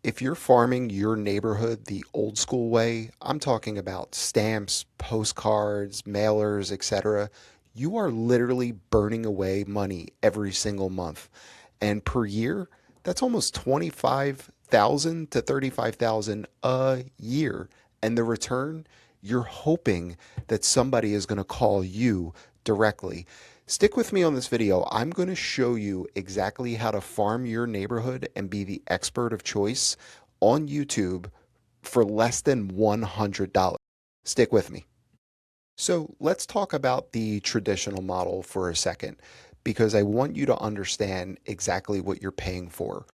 If you're farming your neighborhood the old school way, I'm talking about stamps, postcards, mailers, etc., you are literally burning away money every single month. And per year, that's almost 25,000 to 35,000 a year. And the return, you're hoping that somebody is going to call you directly. Stick with me on this video. I'm going to show you exactly how to farm your neighborhood and be the expert of choice on YouTube for less than $100. Stick with me. So let's talk about the traditional model for a second, because I want you to understand exactly what you're paying for.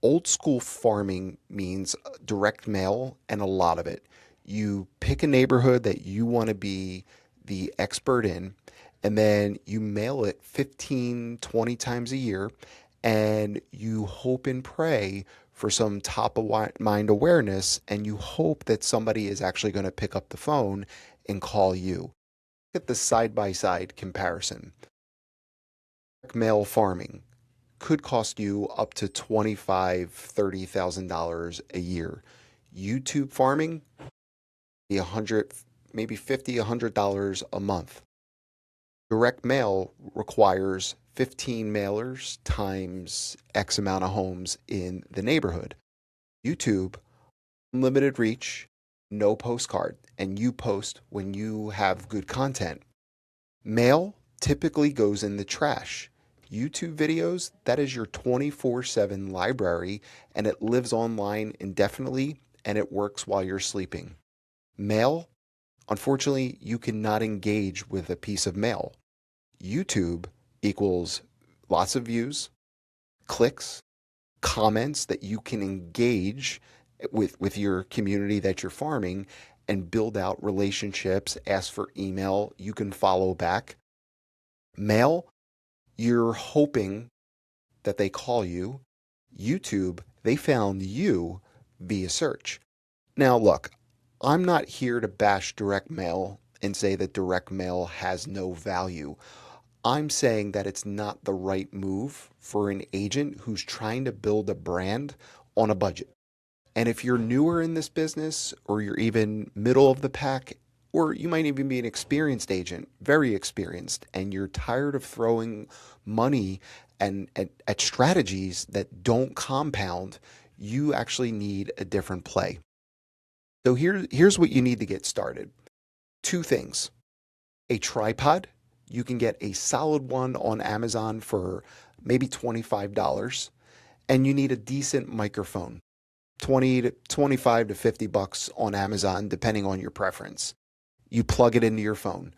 Old school farming means direct mail and a lot of it. You pick a neighborhood that you want to be the expert in, and then you mail it 15, 20 times a year, and you hope and pray for some top of mind awareness, and you hope that somebody is actually going to pick up the phone and call you. Look at the side by side comparison. Mail farming could cost you up to $25,000, $30,000 a year. YouTube farming, be 100, maybe 50, $100 a month. Direct mail requires 15 mailers times X amount of homes in the neighborhood. YouTube, unlimited reach, no postcard, and you post when you have good content. Mail typically goes in the trash. YouTube videos, that is your 24/7 library, and it lives online indefinitely, and it works while you're sleeping. Mail, unfortunately, you cannot engage with a piece of mail. YouTube equals lots of views, clicks, comments that you can engage with your community that you're farming and build out relationships, ask for email, you can follow back. Mail, you're hoping that they call you. YouTube, they found you via search. Now, look, I'm not here to bash direct mail and say that direct mail has no value. I'm saying that it's not the right move for an agent who's trying to build a brand on a budget. And if you're newer in this business, or you're even middle of the pack, or you might even be an experienced agent, very experienced, and you're tired of throwing money and at strategies that don't compound, you actually need a different play. So here's what you need to get started. Two things. A tripod. You can get a solid one on Amazon for maybe $25, and you need a decent microphone. 20 to 25 to 50 bucks on Amazon, depending on your preference. You plug it into your phone.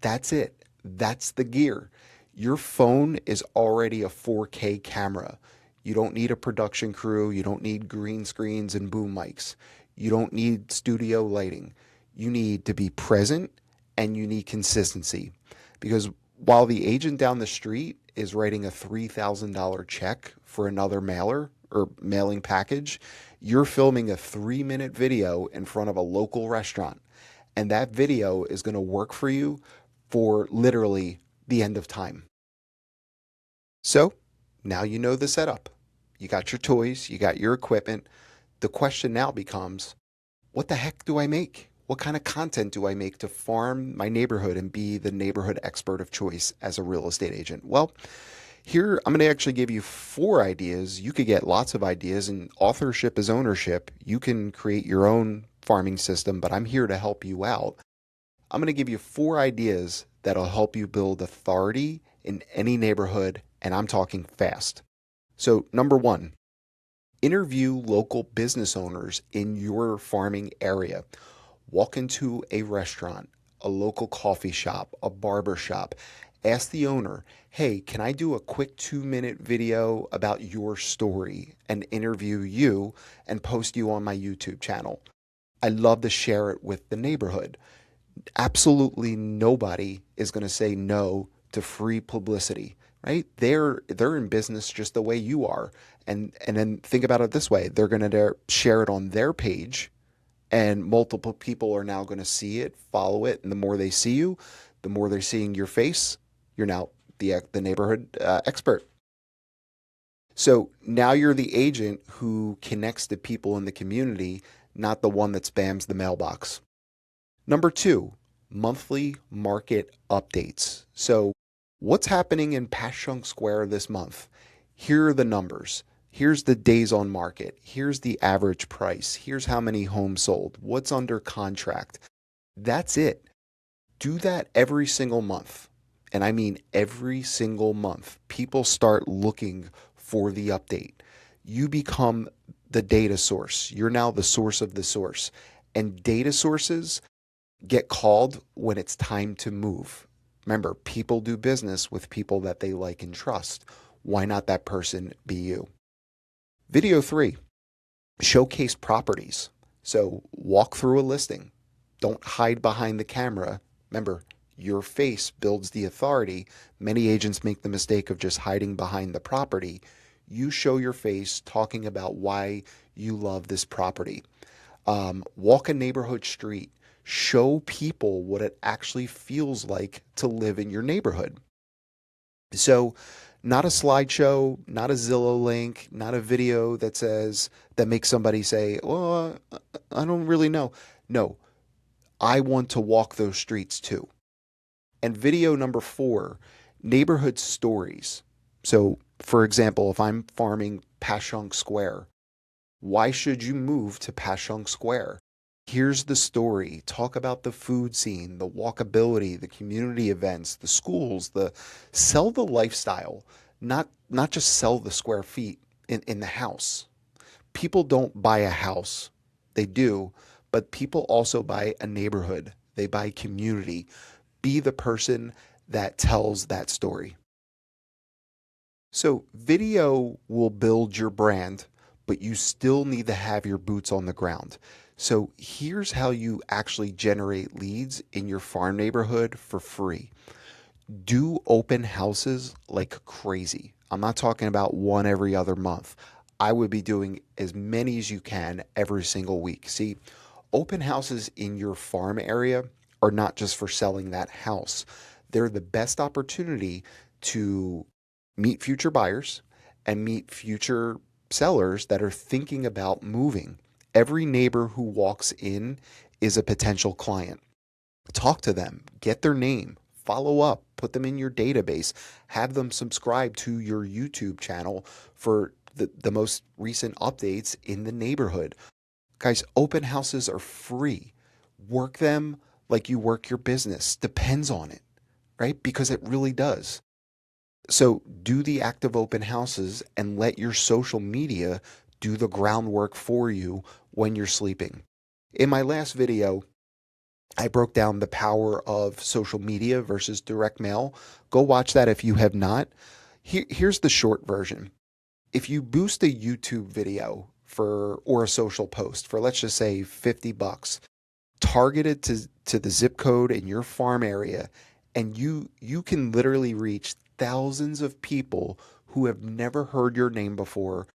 That's it. That's the gear. Your phone is already a 4K camera. You don't need a production crew. You don't need green screens and boom mics. You don't need studio lighting. You need to be present, and you need consistency. Because while the agent down the street is writing a $3,000 check for another mailer or mailing package, you're filming a 3-minute video in front of a local restaurant. And that video is going to work for you for literally the end of time. So now you know the setup. You got your toys, you got your equipment. The question now becomes, what the heck do I make? What kind of content do I make to farm my neighborhood and be the neighborhood expert of choice as a real estate agent? Well, here I'm going to actually give you 4 ideas. You could get lots of ideas, and authorship is ownership. You can create your own farming system, but I'm here to help you out. I'm going to give you 4 ideas that'll help you build authority in any neighborhood, and I'm talking fast. So, number 1, interview local business owners in your farming area. Walk into a restaurant, a local coffee shop, a barber shop. Ask the owner, hey, can I do a quick 2-minute video about your story and interview you and post you on my YouTube channel? I'd love to share it with the neighborhood. Absolutely nobody is going to say no to free publicity, right? They're in business just the way you are. And then think about it this way. They're going to share it on their page, and multiple people are now going to see it, follow it, and the more they see you, the more they're seeing your face. You're now the neighborhood expert. So now you're the agent who connects the people in the community, not the one that spams the mailbox. Number two, monthly market updates. So, what's happening in Passyunk Square this month? Here are the numbers. Here's the days on market. Here's the average price. Here's how many homes sold. What's under contract. That's it. Do that every single month. And I mean every single month. People start looking for the update. You become the data source. You're now the source of the source. And data sources get called when it's time to move. Remember, people do business with people that they like and trust. Why not that person be you? Video three, showcase properties. So walk through a listing. Don't hide behind the camera. Remember, your face builds the authority. Many agents make the mistake of just hiding behind the property. You show your face talking about why you love this property. Walk a neighborhood street. Show people what it actually feels like to live in your neighborhood. So, not a slideshow, not a Zillow link, not a video that makes somebody say, "Oh, I don't really know." No, I want to walk those streets too. And video number four, neighborhood stories. So, for example, if I'm farming Passyunk Square, why should you move to Passyunk Square? Here's the story. Talk about the food scene, the walkability, the community events, the schools, the sell the lifestyle, not just sell the square feet in the house. People don't buy a house. They do, but people also buy a neighborhood. They buy community. Be the person that tells that story. So, video will build your brand, but you still need to have your boots on the ground. So, here's how you actually generate leads in your farm neighborhood for free. Do open houses like crazy. I'm not talking about one every other month. I would be doing as many as you can every single week. See, open houses in your farm area are not just for selling that house, they're the best opportunity to meet future buyers and meet future sellers that are thinking about moving. Every neighbor who walks in is a potential client. Talk to them, get their name, follow up, put them in your database, have them subscribe to your YouTube channel for the most recent updates in the neighborhood. Guys, open houses are free. Work them like you work your business. Depends on it, right? Because it really does. So do the active open houses and let your social media do the groundwork for you when you're sleeping. In my last video, I broke down the power of social media versus direct mail. Go watch that if you have not. Here's the short version. If you boost a YouTube video or a social post for, let's just say, $50, targeted to the zip code in your farm area, and you can literally reach thousands of people who have never heard your name before,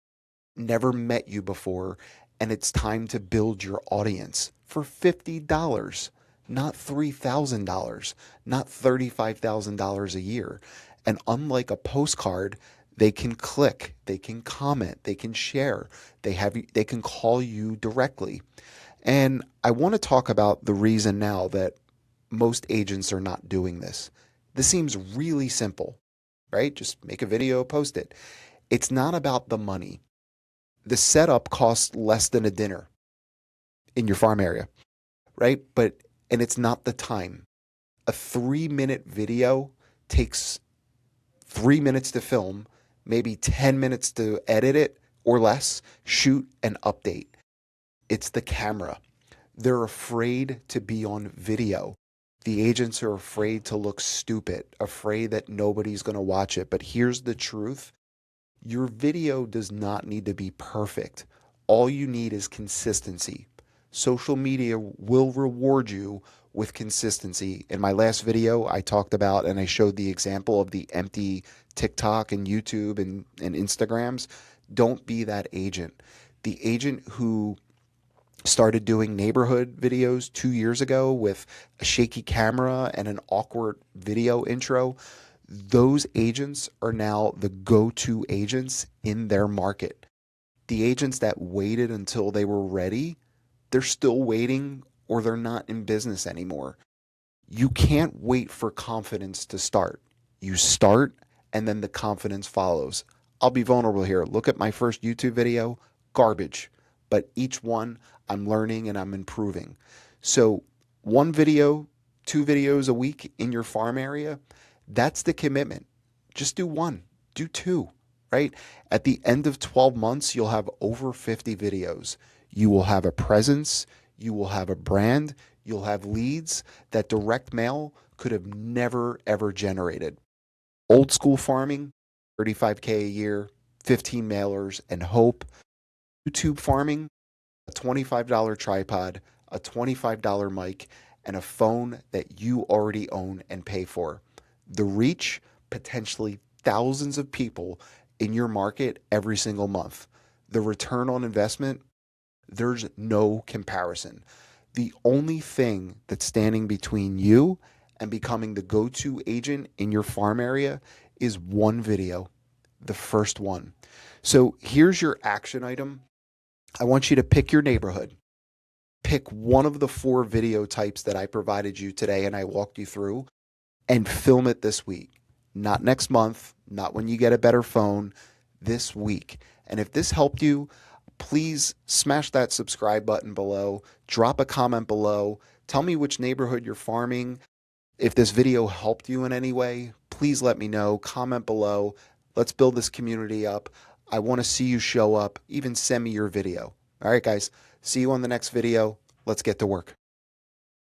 never met you before, and it's time to build your audience for $50, not $3,000, not $35,000 a year. And unlike a postcard, they can click, they can comment, they can share, they can call you directly. And I want to talk about the reason now that most agents are not doing this. This seems really simple, right? Just make a video, post it. It's not about the money. The setup costs less than a dinner in your farm area, right? And it's not the time. A 3-minute video takes 3 minutes to film, maybe 10 minutes to edit it or less, shoot and update. It's the camera. They're afraid to be on video. The agents are afraid to look stupid, afraid that nobody's going to watch it. But here's the truth. Your video does not need to be perfect. All you need is consistency. Social media will reward you with consistency. In my last video, I talked about and I showed the example of the empty TikTok and YouTube and Instagrams. Don't be that agent. The agent who started doing neighborhood videos 2 years ago with a shaky camera and an awkward video intro, Those agents are now the go-to agents in their market. The agents that waited until they were ready, they're still waiting or they're not in business anymore. You can't wait for confidence to start. You start and then the confidence follows. I'll be vulnerable here. Look at my first YouTube video, garbage. But each one I'm learning and I'm improving. So, one video, two videos a week in your farm area, that's the commitment. Just do one, do two, right? At the end of 12 months, you'll have over 50 videos. You will have a presence, you will have a brand, you'll have leads that direct mail could have never, ever generated. Old school farming, 35K a year, 15 mailers, and hope. YouTube farming, a $25 tripod, a $25 mic, and a phone that you already own and pay for. The reach, potentially thousands of people in your market every single month. The return on investment, there's no comparison. The only thing that's standing between you and becoming the go-to agent in your farm area is one video, the first one. So here's your action item. I want you to pick your neighborhood. Pick one of the 4 video types that I provided you today and I walked you through and film it this week. Not next month, not when you get a better phone, this week. And if this helped you, please smash that subscribe button below, drop a comment below, tell me which neighborhood you're farming. If this video helped you in any way, please let me know, comment below. Let's build this community up. I want to see you show up, even send me your video. All right, guys, see you on the next video. Let's get to work.